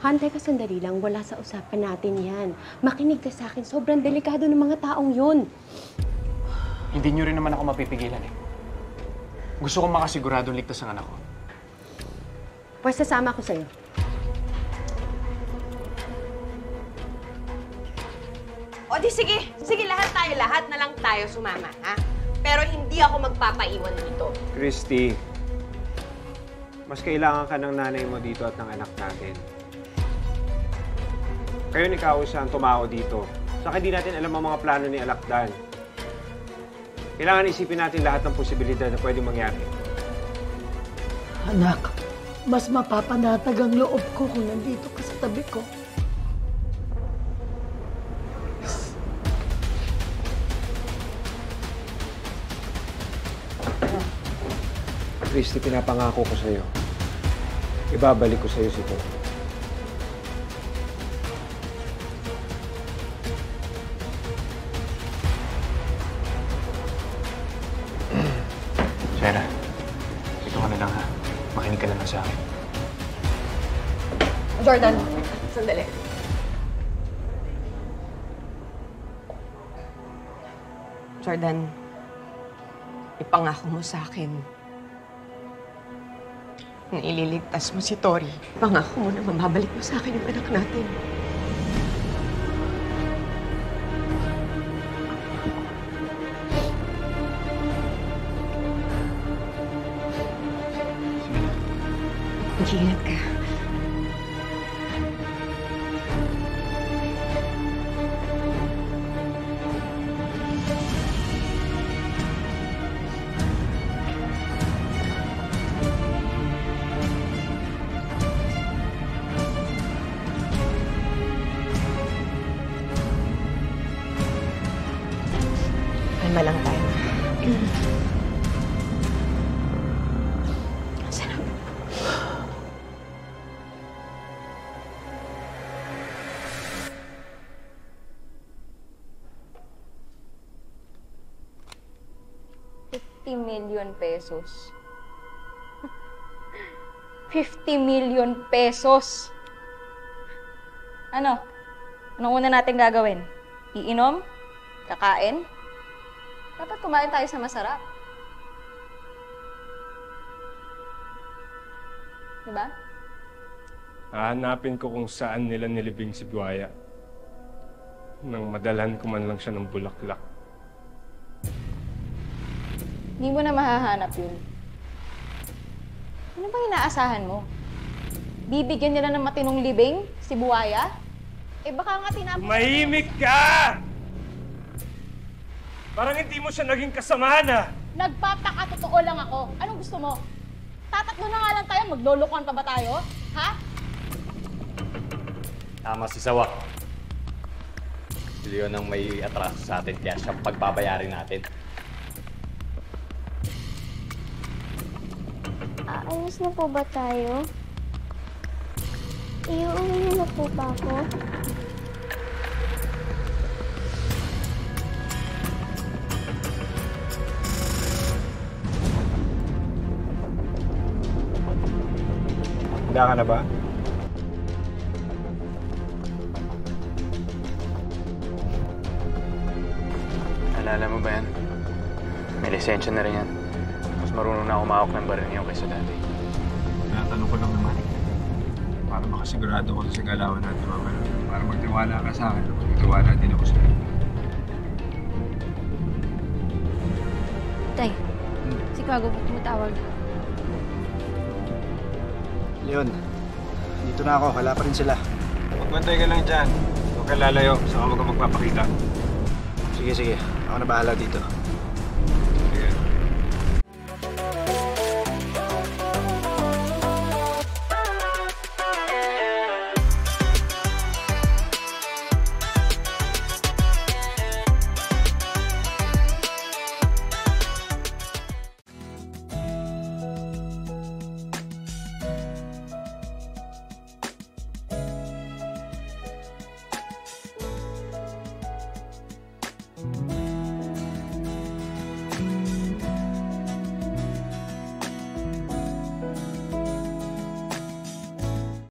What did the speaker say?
Han, teka sandali lang. Wala sa usapan natin yan. Makinig ka sa akin. Sobrang delikado ng mga taong yun. Hindi nyo rin naman ako mapipigilan eh. Gusto kong makasiguradong ligtas ang anak ko. Pwes sasama ko sa'yo. O di sige, sige lahat na lang tayo sumama, ha? Pero hindi ako magpapaiwan dito. Christy, mas kailangan ka ng nanay mo dito at ng anak natin. Kayo ni Kausa ang tumao dito. Saka hindi natin alam ang mga plano ni Alakdan. Kailangan isipin natin lahat ng posibilidad na pwedeng mangyari. Anak, mas mapapanatag ang loob ko kung nandito ka sa tabi ko. Christy, pinapangako ko sa'yo. Ibabalik ko sa'yo si Tom. Sarah, ito ka na lang ha. Makinig ka lang sa akin. Jordan, sandali. Jordan, ipangako mo sa akin na ililigtas mo si Tori. Pangako mo na mababalik mo sa akin yung anak natin. Mag-iingat ka. Kalma lang tayo. Sana. ₱50 million. 50 million pesos. Ano? Anong una natin gagawin? Iinom? Kakain? Dapat kumain tayo sa masarap. Diba? Hahanapin ko kung saan nila nilibing si Buhaya. Nang madalhan ko man lang siya ng bulaklak. Hindi mo na mahahanap yun. Ano ba inaasahan mo? Bibigyan nila ng matinong libing si Buhaya? Eh baka nga tinapon... Tumahimik ka! Parang hindi mo siya naging kasamahan, ha? Nagpapakatotoo lang ako. Anong gusto mo? Tatatlo na nga lang tayo, maglolokohan pa ba tayo? Ha? Tama si Sawak. Leon ang may atraso sa atin, kaya siyang pagbabayarin natin. Aalis na po ba tayo? Iuwi na po ba ako? Handa ka na ba? Alala mo ba yan? May lisensya na rin yan. Mas marunong na umawak ng baril niyo kaysa dati. Natanong ko lang naman. Para makasigurado ko sa galawan natin mamaya. Para magtiwala ka sa akin, magtiwala din ako sa'yo. Tay, si Kago po tumatawag. Leon, dito na ako. Wala pa rin sila. Magbantay ka lang dyan. Huwag ka lalayo. Saka huwag ka magpapakita. Sige, sige. Ako na bahala dito.